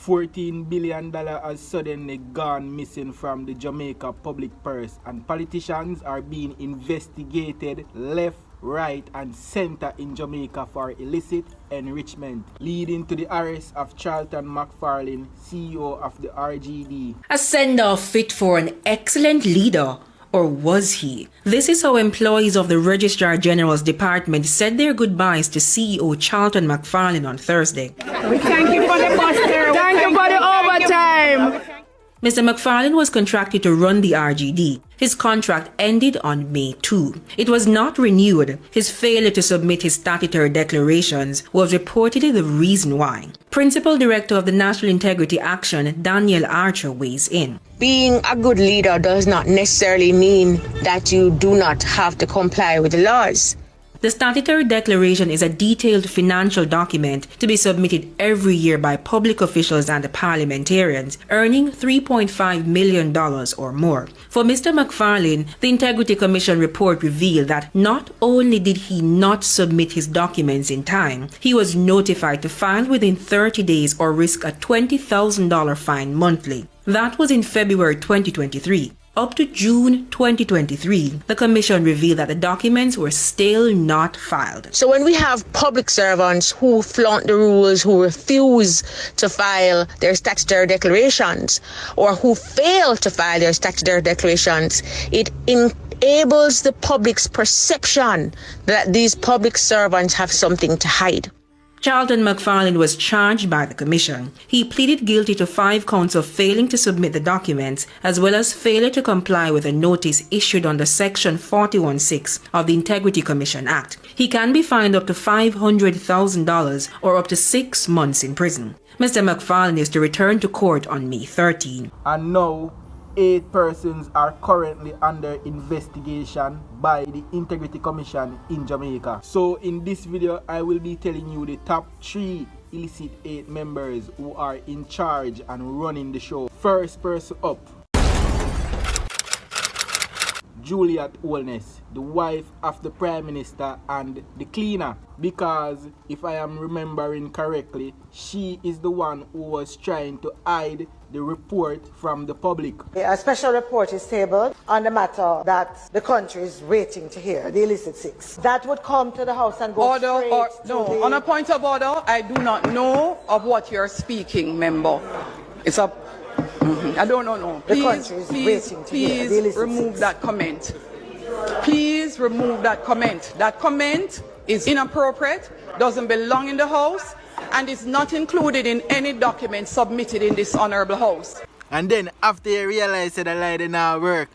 $14 billion has suddenly gone missing from the Jamaica public purse, and politicians are being investigated left, right and center in Jamaica for illicit enrichment, leading to the arrest of Charlton McFarlane, CEO of the RGD. A send-off fit for an excellent leader. Or was he? This is how employees of the Registrar General's Department said their goodbyes to CEO Charlton McFarlane on Thursday. We thank you for the buster. Thank you for the overtime. Mr. McFarlane was contracted to run the RGD. His contract ended on May 2. It was not renewed. His failure to submit his statutory declarations was reportedly the reason why. Principal Director of the National Integrity Action, Daniel Archer, weighs in. Being a good leader does not necessarily mean that you do not have to comply with the laws. The statutory declaration is a detailed financial document to be submitted every year by public officials and parliamentarians earning $3.5 million or more. For Mr. McFarlane, the Integrity Commission report revealed that not only did he not submit his documents in time, he was notified to file within 30 days or risk a $20,000 fine monthly. That was in February 2023. Up to June 2023, the Commission revealed that the documents were still not filed. So when we have public servants who flaunt the rules, who refuse to file their statutory declarations, or who fail to file their statutory declarations, it enables the public's perception that these public servants have something to hide. Charlton McFarlane was charged by the Commission. He pleaded guilty to 5 counts of failing to submit the documents, as well as failure to comply with a notice issued under Section 41(6) of the Integrity Commission Act. He can be fined up to $500,000 or up to 6 months in prison. Mr. McFarlane is to return to court on May 13. And now, 8 persons are currently under investigation by the Integrity Commission in Jamaica. So in this video, I will be telling you the top 3 illicit 8 members who are in charge and running the show. First person up, Juliet Olness, the wife of the Prime Minister and the cleaner, because if I am remembering correctly, she is the one who was trying to hide the report from the public. A special report is tabled on the matter that the country is waiting to hear, the illicit 6. That would come to the House and go straight to the... On a point of order, I do not know of what you're speaking, member. It's a... I don't know, no. The country is waiting to hear the illicit 6. Please remove that comment. Please remove that comment. That comment is inappropriate, doesn't belong in the House, and is not included in any document submitted in this honorable House. And then after you realize that the lie did not work,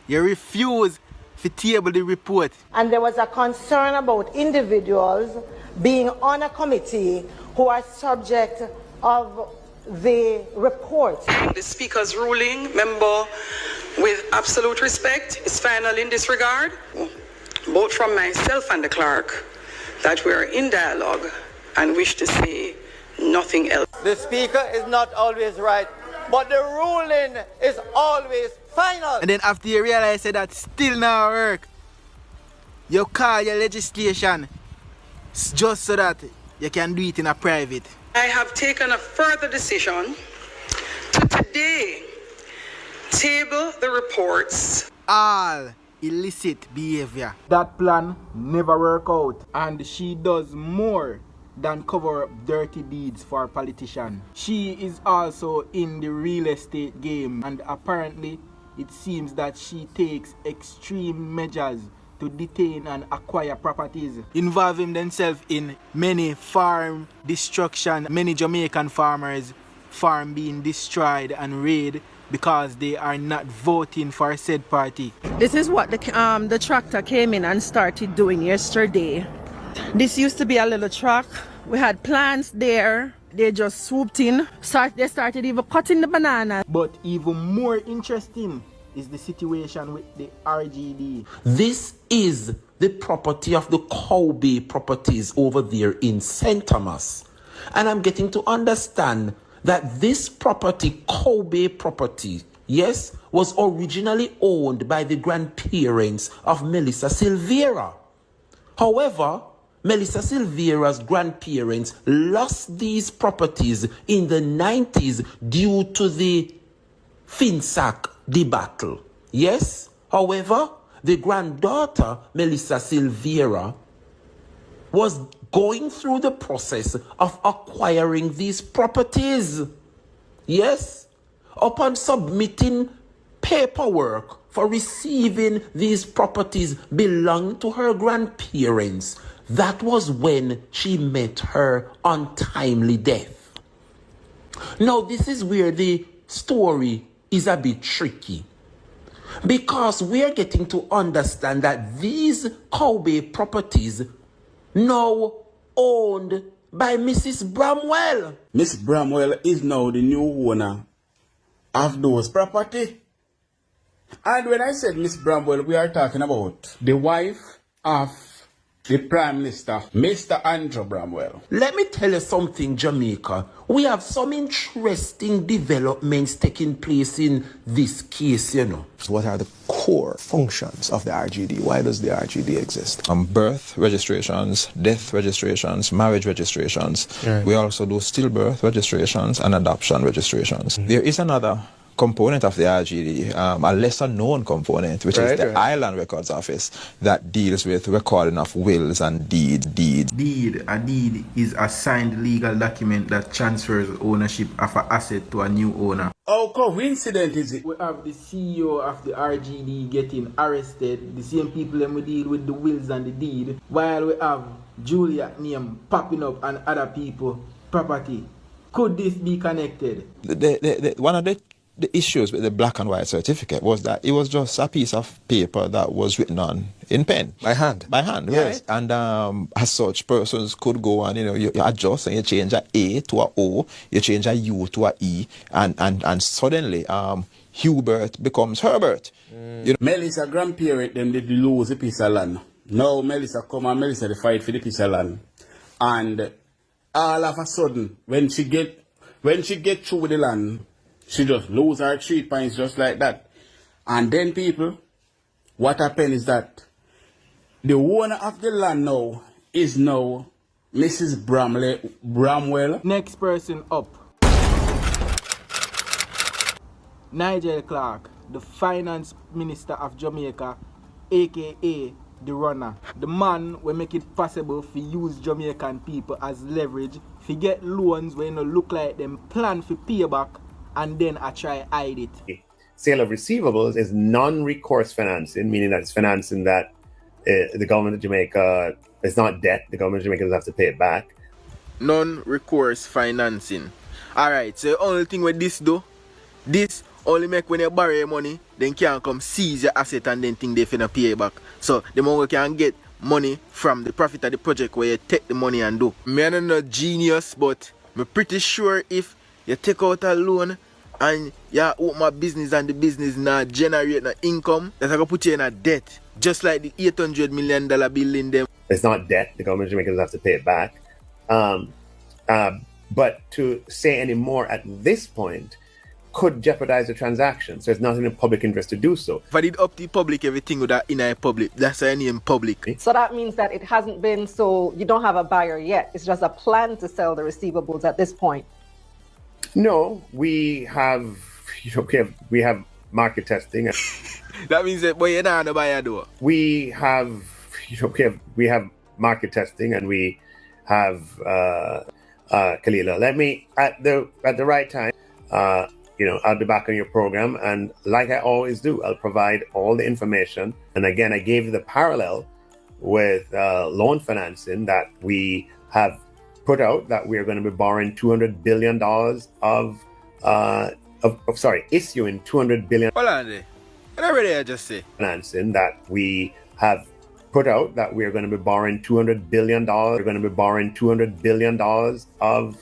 you refuse to table the report. And there was a concern about individuals being on a committee who are subject of the report. The Speaker's ruling, member, with absolute respect, is final in this regard, both from myself and the clerk, that we are in dialogue and wish to say nothing else. The Speaker is not always right, but the ruling is always final. And then after you realize that still not work, you call your legislation just so that you can do it in a private. I have taken a further decision to today table the reports. All illicit behavior. That plan never work out, and she does more than cover up dirty deeds for a politician. She is also in the real estate game, and apparently it seems that she takes extreme measures to detain and acquire properties, involving themselves in many farm destruction, many Jamaican farmers' farm being destroyed and raided because they are not voting for a said party. This is what the tractor came in and started doing yesterday. This used to be a little truck. We had plants there. They just swooped in. They started even cutting the banana. But even more interesting is the situation with the RGD. This is the property of the Cowbay properties over there in St. Thomas. And I'm getting to understand that this property, Cowbay property, yes, was originally owned by the grandparents of Melissa Silvera. However, Melissa Silvera's grandparents lost these properties in the 90s due to the FinSac debacle. Yes, however, the granddaughter, Melissa Silvera, was going through the process of acquiring these properties. Yes, upon submitting paperwork for receiving these properties belonging to her grandparents, that was when she met her untimely death. Now, this is where the story is a bit tricky, because we are getting to understand that these Cow Bay properties now owned by Mrs. Bramwell. Miss Bramwell is now the new owner of those property. And when I said Miss Bramwell, we are talking about the wife of the Prime Minister, Mr. Andrew Bramwell. Let me tell you something, Jamaica. We have some interesting developments taking place in this case, you know. What are the core functions of the RGD? Why does the RGD exist? Birth registrations, death registrations, marriage registrations. Right. We also do stillbirth registrations and adoption registrations. There is another component of the RGD, a lesser known component, which is the Island Records Office, that deals with recording of wills and deeds. A deed is a signed legal document that transfers ownership of an asset to a new owner. How coincident is it? We have the CEO of the RGD getting arrested, the same people that we deal with the wills and the deed, while we have Juliet name popping up and other people property. Could this be connected? One of the issues with the black and white certificate was that it was just a piece of paper that was written on in pen. By hand? By hand, yes. Right? And as such, persons could go and, you adjust and you change a A to a O, you change a U to a E, and suddenly Hubert becomes Herbert. You know? Melissa grandparent, them did lose a piece of land. Now Melissa come and Melissa they fight for the piece of land. And all of a sudden, when she get through with the land, she just lose her 3 points just like that. And then people, what happened is that the owner of the land now is now Mrs. Bramwell. Next person up. Nigel Clarke, the finance minister of Jamaica, aka the runner. The man will make it possible to use Jamaican people as leverage to get loans when it look like them plan for payback, and then I try hide it. Sale of receivables is non-recourse financing, meaning that it's financing that the government of Jamaica, it's not debt, the government of Jamaica doesn't have to pay it back. Non-recourse financing. Alright, so the only thing with this though, this only make when you borrow your money, then can come seize your asset and then think they finna pay it back. So the money can get money from the profit of the project where you take the money and do. I'm not genius, but I'm pretty sure if you take out a loan and you open a business and the business now generate no income, that's going to put you in a debt. Just like the $800 million bill in them. It's not debt, the government of Jamaica doesn't have to pay it back. But to say any more at this point could jeopardize the transaction. So it's not in the public interest to do so. If I did up the public, everything would have in a public. That's why I name public. So that means that it hasn't been, so you don't have a buyer yet. It's just a plan to sell the receivables at this point. No, we have market testing. That means that boy, you're not a buyer though. We have market testing, and we have Kalila. Let me at the right time. I'll be back on your program, and like I always do, I'll provide all the information. And again, I gave you the parallel with loan financing that we have put out, that we are going to be borrowing $200 billion issuing $200 billion. Hold on there. Whatever they just say. Financing that we have put out, that we are going to be borrowing $200 billion. We're going to be borrowing $200 billion of.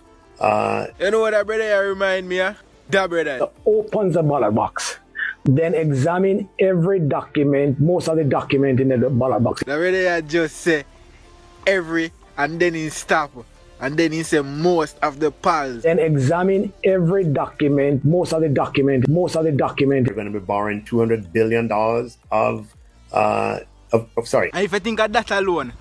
You know what that brother remind me of? That brother. Opens the ballot box. Then examine every document, most of the document in the ballot box. That brother just say every, and then he stop. And then he said most of the piles. Then examine every document, most of the document. We're going to be borrowing $200 billion of. And if I think of that alone,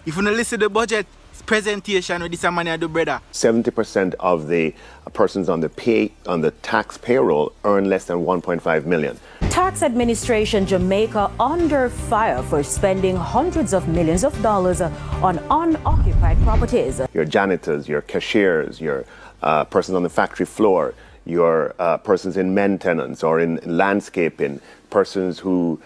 If you don't listen to the budget presentation with this money I do, brother. 70% of the persons on the tax payroll earn less than 1.5 million. Tax administration Jamaica under fire for spending hundreds of millions of dollars on unoccupied properties. Your janitors, your cashiers, your persons on the factory floor, your persons in maintenance or in landscaping, persons who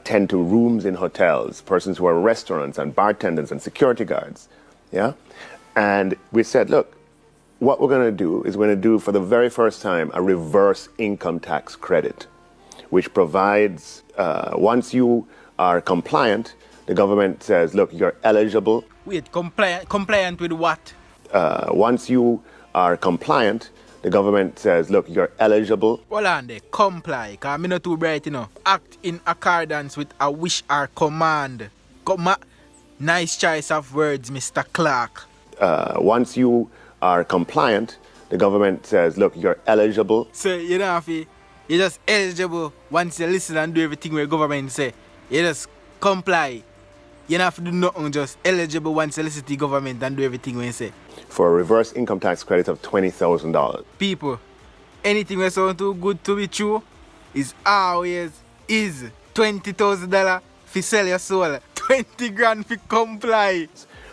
tend to rooms in hotels, persons who are restaurants and bartenders and security guards. Yeah? And we said, look, what we're going to do is we're going to do for the very first time a reverse income tax credit, which provides, once you are compliant, the government says, look, you're eligible. Wait, compliant with what? Once you are compliant, the government says, look, you're eligible. Hold on there, comply, because I'm not too bright, you know. Act in accordance with a wish or command. Nice choice of words, Mr. Clark. Once you are compliant, the government says, look, you're eligible. So, you know, if you're just eligible once you listen and do everything where government say. You just comply. You don't have to do nothing, just eligible once you listen to the government and do everything when you say. For a reverse income tax credit of $20,000. People, anything that sounds too good to be true is always $20,000 for sell your soul. 20 grand for comply.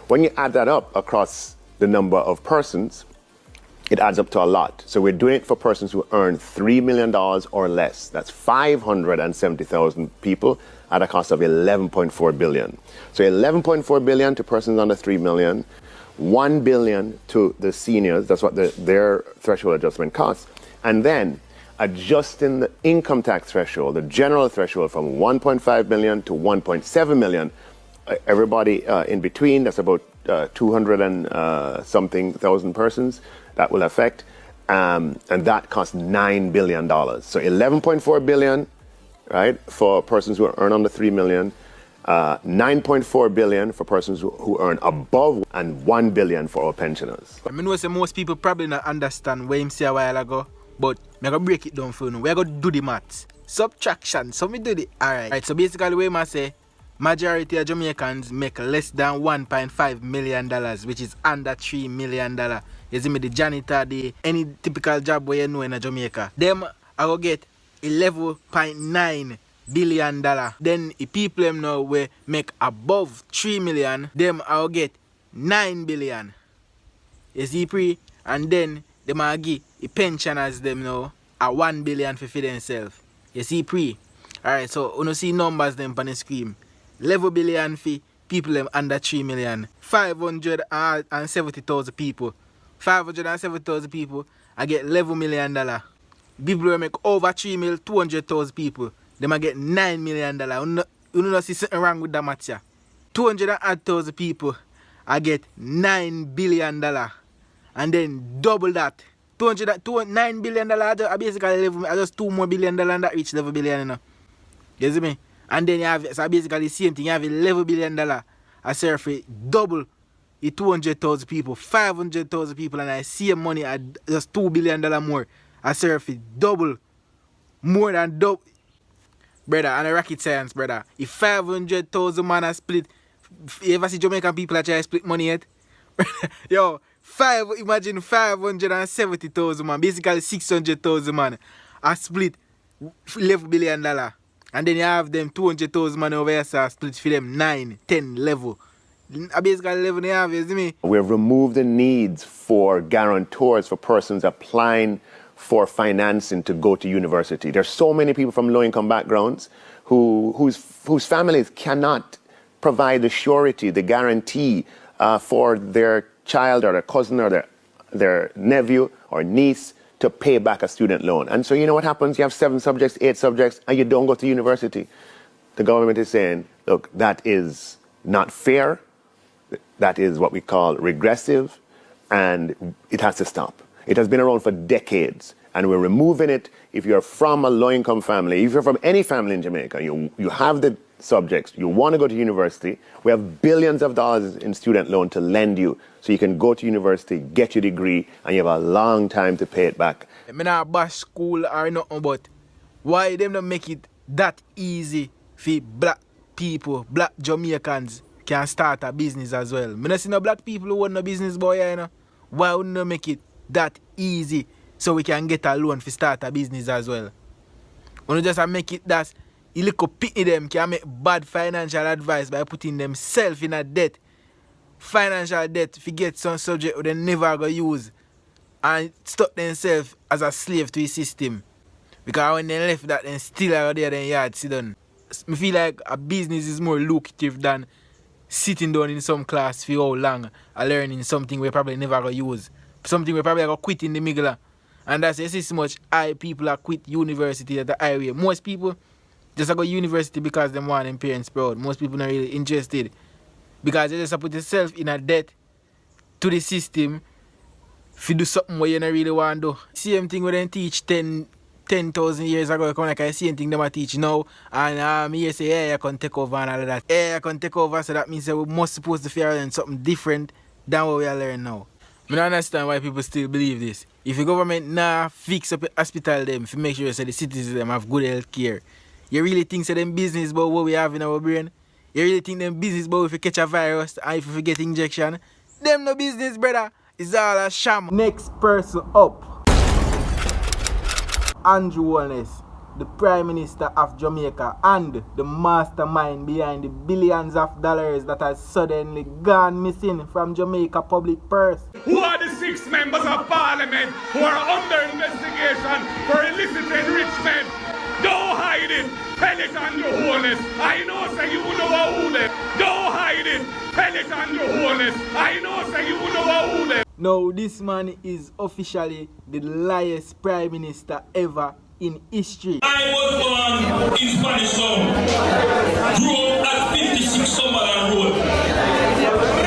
When you add that up across the number of persons, it adds up to a lot. So we're doing it for persons who earn $3 million or less. That's 570,000 people at a cost of $11.4 billion. So $11.4 billion to persons under $3 million, $1 billion to the seniors. That's what their threshold adjustment costs. And then adjusting the income tax threshold, the general threshold, from 1.5 million to 1.7 million. Everybody in between, that's about 200 and something thousand persons that will affect, and that costs $9 billion. So 11.4 billion, right, for persons who earn under 3 million, 9.4 billion for persons who earn above, and 1 billion for our pensioners. I know say most people probably not understand what him say a while ago, but I'm going to break it down for you. We're going to do the maths. Subtraction, so we do the, alright. So basically what I say, majority of Jamaicans make less than $1.5 million, which is under $3 million. You see me, the janitor, any typical job where you know in Jamaica. Them, I will get $11.9 billion. Then the people them now will make above 3 million, them I will get 9 billion. You see pre? And then them I give the pensioners them now a 1 billion for themselves. You see pre? Alright, so you see numbers them on the screen. 11 billion for people them under 3 million. 570,000 people. 570,000 people, I get $11 million. People who make over 3 million, 200,000 people, they might get $9 million. You know see something wrong with that math here. 200,000 people, I get $9 billion. And then double that. $9 billion, I basically I just $2 more billion and that reach $11 billion. You know? You see me? And then you have, so basically the same thing, you have $11 billion. I serve for double the 200,000 people, 500,000 people, and I see money at just $2 billion more. I serve for double, more than double. Brother, and a rocket science, brother. If 500,000 man are split, you ever see Jamaican people that try to split money yet? Yo, imagine 570,000 man, basically 600,000 man, are split $11 billion. And then you have them 200,000 man over here, so split for them 9, 10 level. I basically 11 you have, you see me? We've removed the needs for guarantors for persons applying for financing to go to university. There's so many people from low-income backgrounds whose families cannot provide the surety, the guarantee for their child or their cousin or their nephew or niece to pay back a student loan. And so you know what happens? You have 7 subjects, 8 subjects, and you don't go to university. The government is saying, look, that is not fair. That is what we call regressive, and it has to stop. It has been around for decades, and we're removing it. If you're from a low-income family, if you're from any family in Jamaica, you have the subjects, you want to go to university, we have billions of dollars in student loan to lend you so you can go to university, get your degree, and you have a long time to pay it back. I mean, not bash school or nothing, but why them not make it that easy for black people, black Jamaicans, can start a business as well. I don't see no black people who own a business, boy, you know. Why wouldn't you make it that easy so we can get a loan to start a business as well? When you just make it that you look pity them can make bad financial advice by putting themselves in a debt. Financial debt if you get some subject they never gonna use and stuck themselves as a slave to the system. Because when they left that, then still out there, then yard sit down. I feel like a business is more lucrative than sitting down in some class for how long and learning something we probably never gonna use. Something we probably gonna quit in the middle. And that's just much high people are quit university at the highway. Most people just go university because they want their parents proud. Most people not really interested. Because they just put themselves in a debt to the system if you do something where you don't really want to do. Same thing when they teach 10,000 years ago, come like I same thing they teach now. And me say, yeah, you can take over and all of that. Yeah, you can take over, so that means that we must supposed to fear learn something different than what we are learning now. I don't understand why people still believe this. If the government fix up the hospital them to make sure that the citizens them have good health care, you really think so them business about what we have in our brain? You really think them business about if you catch a virus and if you get injection? Them no business, brother. It's all a sham. Next person up. Nigel Holness, the Prime Minister of Jamaica and the mastermind behind the billions of dollars that has suddenly gone missing from Jamaica public purse. Who are the 6 members of Parliament who are under investigation for illicit enrichment? Don't hide it. Tell it, Nigel Holness. I know say you know who them. Don't hide it. Tell it, Nigel Holness. I know say you know who them. Now this man is officially the liest Prime Minister ever in history. I was born in Spanish Town. Grew up at 56 Summerland Road.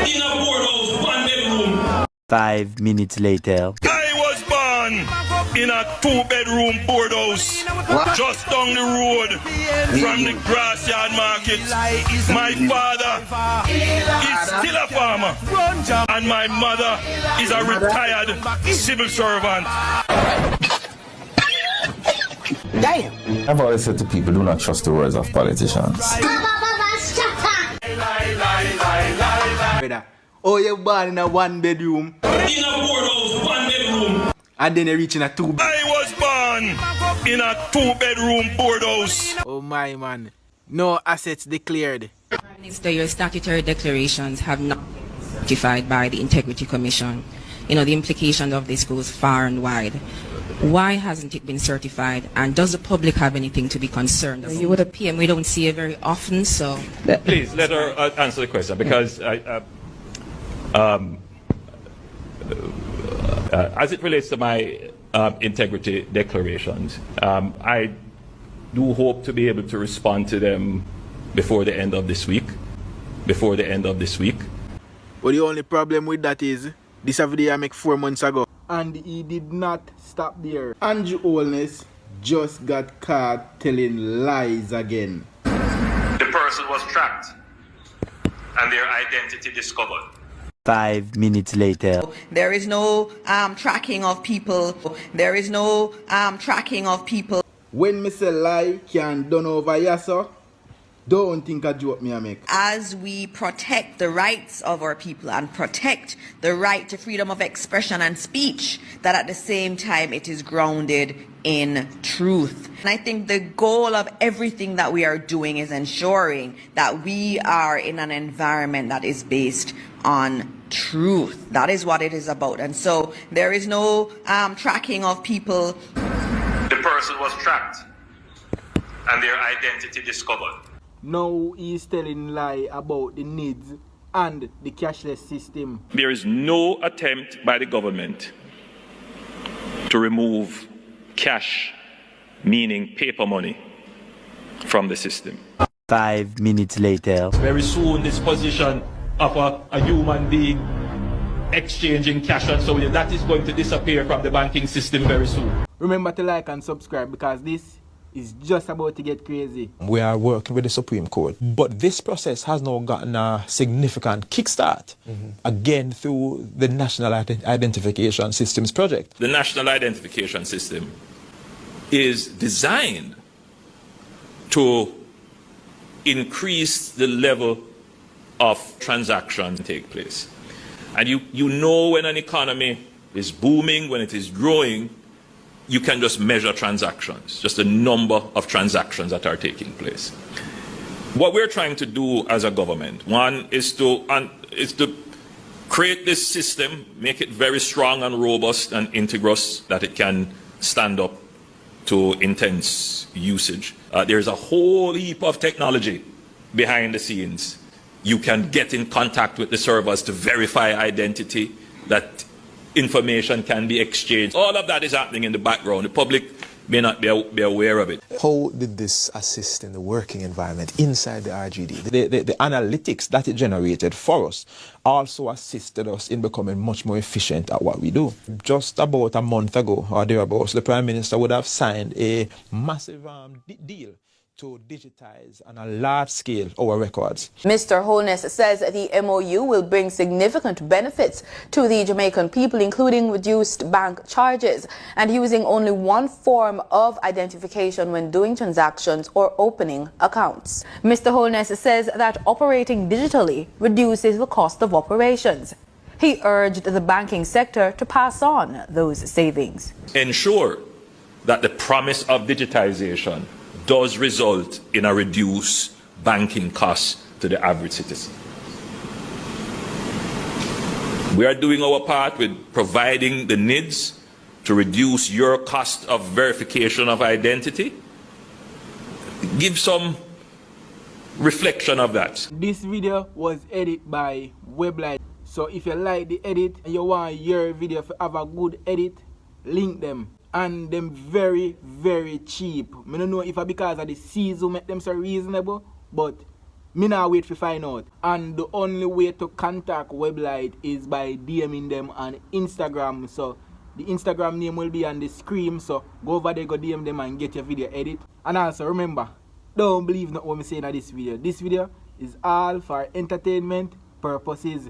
In a boardhouse, 1 bedroom. 5 minutes later. I was born in a 2-bedroom boardhouse just down the road from the Grassyard Market. My father is still a farmer and my mother is a retired civil servant. Damn. I've always said to people, do not trust the words of politicians. Oh, you're born in a 1 bedroom. In a boardhouse, 1 bedroom. And then you reach in a 2 bedroom. I was born in a 2-bedroom boardhouse. Oh my man. No assets declared. Minister, your statutory declarations have not been certified by the Integrity Commission. You know, the implication of this goes far and wide. Why hasn't it been certified? And does the public have anything to be concerned about? You would have PM, we don't see it very often, so... Please, let her answer the question, because as it relates to my integrity declarations, I do hope to be able to respond to them before the end of this week. But the only problem with that is, this video I make 4 months ago. And he did not stop there. Nigel Clarke just got caught telling lies again. The person was tracked and their identity discovered. 5 minutes later. There is no tracking of people. There is no tracking of people. When me say lie can done over yasa, don't think a joke me I make. As we protect the rights of our people and protect the right to freedom of expression and speech, that at the same time it is grounded in truth. And I think the goal of everything that we are doing is ensuring that we are in an environment that is based on truth. That is what it is about. And so there is no tracking of people. The person was tracked and their identity discovered. Now he is telling lie about the needs and the cashless system. There is no attempt by the government to remove cash, meaning paper money, from the system. 5 minutes later. Very soon this position of a human being exchanging cash and so on, that is going to disappear from the banking system very soon. Remember to like and subscribe, because this is just about to get crazy. We are working with the Supreme Court, but this process has now gotten a significant kickstart, again through the National Identification Systems project. The National Identification System is designed to increase the level of transactions take place. And you know when an economy is booming, when it is growing, you can just measure transactions, just the number of transactions that are taking place. What we're trying to do as a government, one, is to create this system, make it very strong and robust and integrous, that it can stand up to intense usage. There's a whole heap of technology behind the scenes. You can get in contact with the servers to verify identity, that information can be exchanged. All of that is happening in the background. The public may not be aware of it. How did this assist in the working environment inside the RGD? The analytics that it generated for us also assisted us in becoming much more efficient at what we do. Just about a month ago or thereabouts, the Prime Minister would have signed a massive deal to digitize on a large scale our records. Mr. Holness says the MOU will bring significant benefits to the Jamaican people, including reduced bank charges and using only one form of identification when doing transactions or opening accounts. Mr. Holness says that operating digitally reduces the cost of operations. He urged the banking sector to pass on those savings. Ensure that the promise of digitization does result in a reduced banking cost to the average citizen. We are doing our part with providing the needs to reduce your cost of verification of identity. Give some reflection of that. This video was edited by Weblight. So if you like the edit and you want your video to have a good edit, link them. And them very, very cheap. I don't know if it's because of the season make them so reasonable, but me not wait to find out. And the only way to contact Weblight is by DMing them on Instagram. So the Instagram name will be on the screen. So go over there, go DM them and get your video edit. And also remember, don't believe not what I'm saying in this video. This video is all for entertainment purposes.